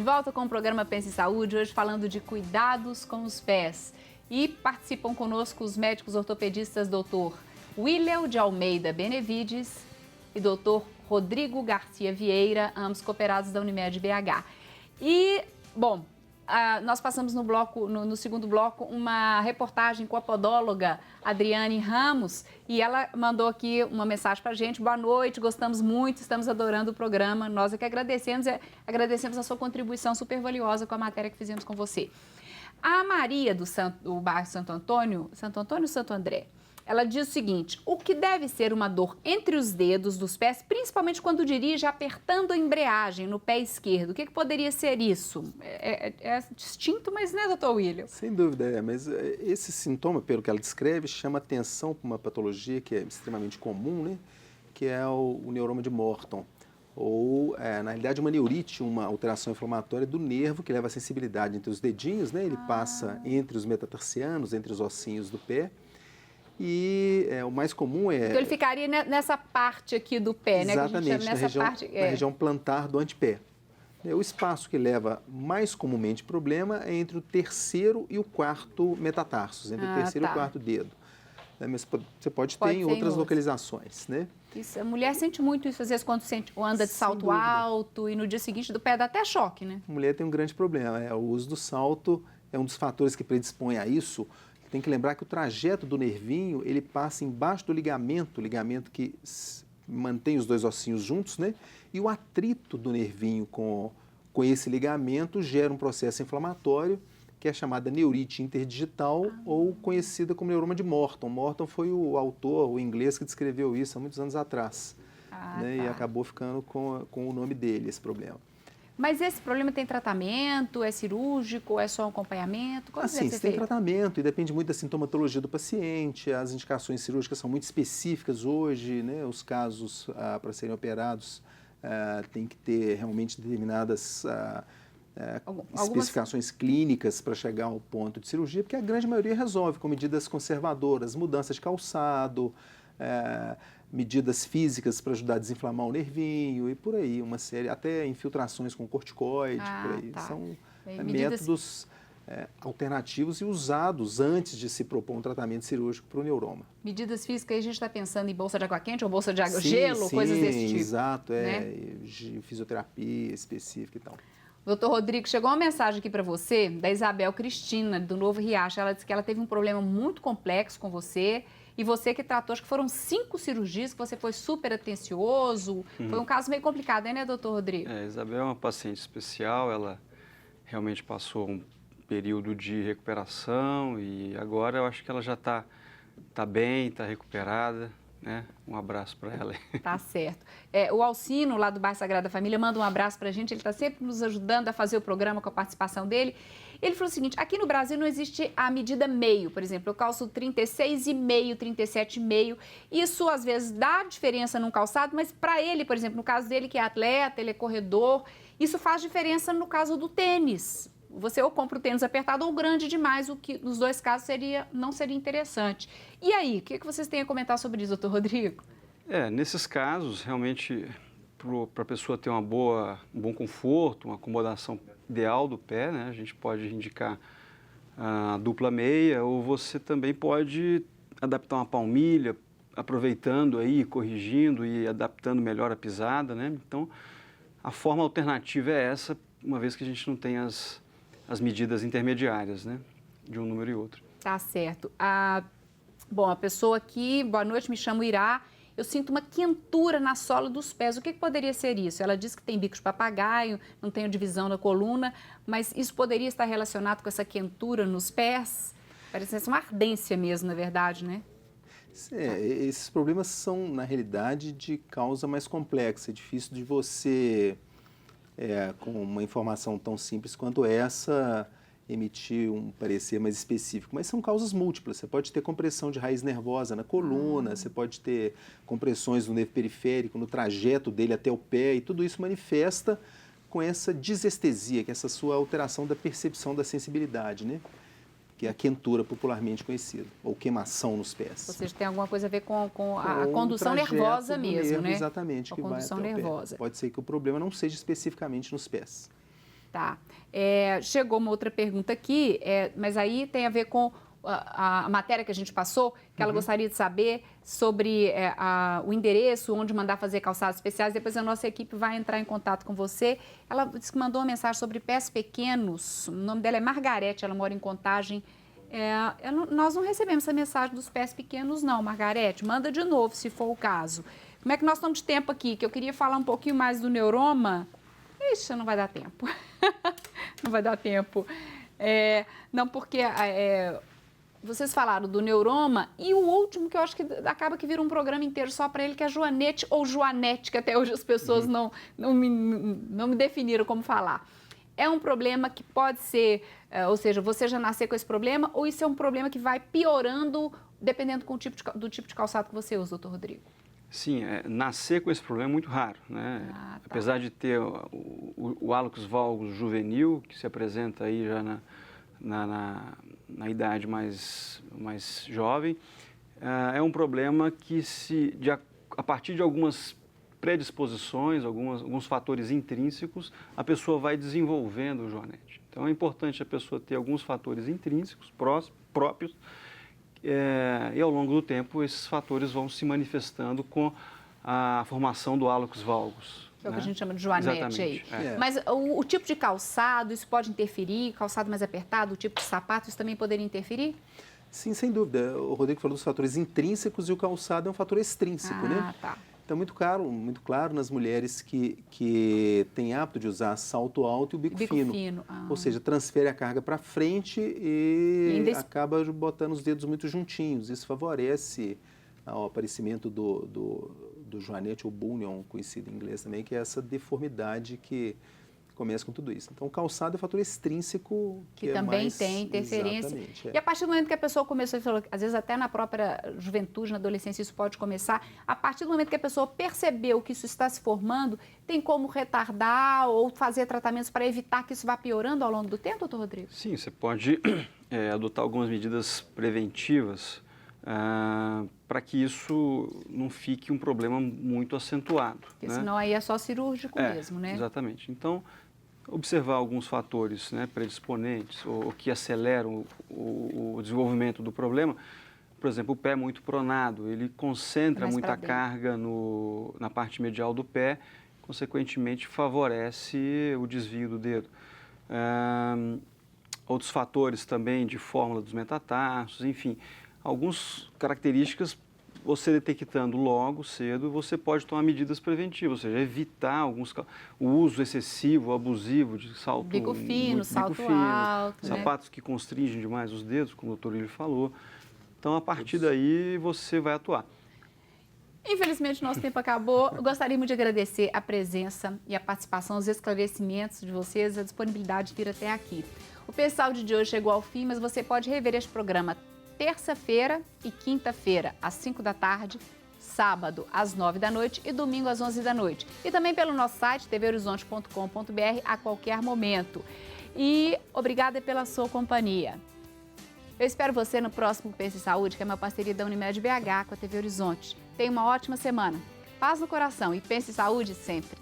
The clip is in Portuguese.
De volta com o programa Pense em Saúde, hoje falando de cuidados com os pés. E participam conosco os médicos ortopedistas Dr. William de Almeida Benevides e Dr. Rodrigo Garcia Vieira, ambos cooperados da Unimed BH. E, bom, nós passamos no segundo bloco uma reportagem com a podóloga Adriane Ramos e ela mandou aqui uma mensagem para a gente. Boa noite, gostamos muito, estamos adorando o programa. Nós é que agradecemos a sua contribuição super valiosa com a matéria que fizemos com você. A Maria do bairro Santo Antônio ou Santo André, ela diz o seguinte: o que deve ser uma dor entre os dedos dos pés, principalmente quando dirige apertando a embreagem no pé esquerdo? O que poderia ser isso? É distinto, mas né, doutor William? Sem dúvida, mas esse sintoma, pelo que ela descreve, chama atenção para uma patologia que é extremamente comum, né? Que é o neuroma de Morton. Ou, na realidade, uma neurite, uma alteração inflamatória do nervo que leva a sensibilidade entre os dedinhos, né? Ele passa entre os metatarsianos, entre os ossinhos do pé. E o mais comum é... Então ele ficaria nessa parte aqui do pé, né? Exatamente, que a gente chama nessa na região plantar do antepé. O espaço que leva mais comumente problema é entre o terceiro e o quarto metatarsos, entre o terceiro e o quarto dedo. Mas você pode ter em outras localizações, né? Isso, a mulher sente muito isso, às vezes, quando anda de salto alto e no dia seguinte do pé dá até choque, né? A mulher tem um grande problema, o uso do salto é um dos fatores que predispõe a isso. Tem que lembrar que o trajeto do nervinho, ele passa embaixo do ligamento que mantém os dois ossinhos juntos, né? E o atrito do nervinho com esse ligamento gera um processo inflamatório, que é chamada neurite interdigital ou conhecida como neuroma de Morton. Morton foi o autor, o inglês, que descreveu isso há muitos anos atrás. Né? E acabou ficando com o nome dele, esse problema. Mas esse problema tem tratamento, é cirúrgico, é só um acompanhamento? Como Sim, tem tratamento e depende muito da sintomatologia do paciente. As indicações cirúrgicas são muito específicas hoje, né? Os casos para serem operados têm que ter realmente determinadas especificações clínicas para chegar ao ponto de cirurgia, porque a grande maioria resolve com medidas conservadoras, mudança de calçado, medidas físicas para ajudar a desinflamar o nervinho e por aí, uma série, até infiltrações com corticoide, por aí. São métodos alternativos e usados antes de se propor um tratamento cirúrgico para o neuroma. Medidas físicas, a gente está pensando em bolsa de água quente ou bolsa de água gelo, coisas desse tipo. Exato, fisioterapia específica e tal. Doutor Rodrigo, chegou uma mensagem aqui para você, da Isabel Cristina, do Novo Riacho. Ela disse que ela teve um problema muito complexo com você e você que tratou, acho que foram 5 cirurgias, que você foi super atencioso. Foi um caso meio complicado, né, doutor Rodrigo? A Isabel é uma paciente especial, ela realmente passou um período de recuperação e agora eu acho que ela já está bem, está recuperada. Né? Um abraço para ela. Tá certo. O Alcino, lá do bairro Sagrada Família, manda um abraço para a gente. Ele está sempre nos ajudando a fazer o programa com a participação dele. Ele falou o seguinte: aqui no Brasil não existe a medida meio, por exemplo. Eu calço 36,5, 37,5. Isso, às vezes, dá diferença num calçado, mas para ele, por exemplo, no caso dele, que é atleta, ele é corredor, isso faz diferença no caso do tênis. Você ou compra o tênis apertado ou grande demais, o que nos dois casos não seria interessante. E aí, o que vocês têm a comentar sobre isso, doutor Rodrigo? Nesses casos, realmente, para a pessoa ter um bom conforto, uma acomodação ideal do pé, né, a gente pode indicar a dupla meia, ou você também pode adaptar uma palmilha, aproveitando aí, corrigindo e adaptando melhor a pisada, né? Então, a forma alternativa é essa, uma vez que a gente não tem as medidas intermediárias, né, de um número e outro. Tá certo. Bom, a pessoa aqui, boa noite, me chamo Irá, eu sinto uma quentura na sola dos pés. O que poderia ser isso? Ela diz que tem bico de papagaio, não tem divisão da coluna, mas isso poderia estar relacionado com essa quentura nos pés? Parece ser uma ardência mesmo, na verdade, né? Esses problemas são, na realidade, de causa mais complexa. É difícil de você... com uma informação tão simples quanto essa, emitir um parecer mais específico. Mas são causas múltiplas. Você pode ter compressão de raiz nervosa na coluna, você pode ter compressões no nervo periférico, no trajeto dele até o pé, e tudo isso manifesta com essa disestesia, que é essa sua alteração da percepção da sensibilidade, né? Que é a quentura popularmente conhecida, ou queimação nos pés. Ou seja, tem alguma coisa a ver com a condução nervosa mesmo, nervo, né? Exatamente, a que condução vai até nervosa. o pé. Pode ser que o problema não seja especificamente nos pés. Tá. Chegou uma outra pergunta aqui, mas aí tem a ver com a matéria que a gente passou, que ela gostaria de saber sobre o endereço, onde mandar fazer calçados especiais. Depois a nossa equipe vai entrar em contato com você. Ela disse que mandou uma mensagem sobre pés pequenos. O nome dela é Margarete, ela mora em Contagem. Nós não recebemos essa mensagem dos pés pequenos, não, Margarete. Manda de novo, se for o caso. Como é que nós estamos de tempo aqui? Que eu queria falar um pouquinho mais do neuroma. Ixi, não vai dar tempo. Não vai dar tempo. Não, porque vocês falaram do neuroma e o último que eu acho que acaba que vira um programa inteiro só para ele, que é Joanete ou Joanete, que até hoje as pessoas não me definiram como falar. É um problema que pode ser, ou seja, você já nascer com esse problema, ou isso é um problema que vai piorando dependendo do tipo de calçado que você usa, doutor Rodrigo? Sim, nascer com esse problema é muito raro, né? Tá. Apesar de ter o hálux valgus juvenil, que se apresenta aí já na idade mais jovem, é um problema que a partir de algumas predisposições, alguns fatores intrínsecos, a pessoa vai desenvolvendo o joanete. Então é importante a pessoa ter alguns fatores intrínsecos próprios, e ao longo do tempo esses fatores vão se manifestando com a formação do hálux valgus. Que é o que a gente chama de joanete aí. Mas o tipo de calçado, isso pode interferir? Calçado mais apertado, o tipo de sapato, isso também poderia interferir? Sim, sem dúvida. O Rodrigo falou dos fatores intrínsecos e o calçado é um fator extrínseco, né? Tá. Então, muito claro nas mulheres que têm hábito de usar salto alto e o bico fino. Ou seja, transfere a carga para frente e acaba botando os dedos muito juntinhos. Isso favorece o aparecimento do joanete ou bunion, conhecido em inglês também, que é essa deformidade que começa com tudo isso. Então, o calçado é um fator extrínseco que também tem interferência. E a partir do momento que a pessoa começou, às vezes até na própria juventude, na adolescência, isso pode começar. A partir do momento que a pessoa percebeu que isso está se formando, tem como retardar ou fazer tratamentos para evitar que isso vá piorando ao longo do tempo, doutor Rodrigo? Sim, você pode adotar algumas medidas preventivas para que isso não fique um problema muito acentuado. Porque senão aí é só cirúrgico mesmo, né? Exatamente. Então, observar alguns fatores predisponentes ou que aceleram o desenvolvimento do problema. Por exemplo, o pé muito pronado, ele concentra muita carga na parte medial do pé, consequentemente favorece o desvio do dedo. Outros fatores também de fórmula dos metatarsos, enfim, algumas características você detectando logo, cedo, você pode tomar medidas preventivas, ou seja, evitar o uso excessivo, abusivo de salto bico fino, salto alto, sapatos que constringem demais os dedos, como o doutor Willi falou. Então, a partir daí, você vai atuar. Infelizmente, nosso tempo acabou. Eu gostaria muito de agradecer a presença e a participação, os esclarecimentos de vocês, a disponibilidade de vir até aqui. O P-Saúde de hoje chegou ao fim, mas você pode rever este programa terça-feira e quinta-feira, às 5 da tarde, sábado, às 9 da noite e domingo, às 11 da noite. E também pelo nosso site, tvhorizonte.com.br, a qualquer momento. E obrigada pela sua companhia. Eu espero você no próximo Pense Saúde, que é uma parceria da Unimed BH com a TV Horizonte. Tenha uma ótima semana. Paz no coração e pense saúde sempre.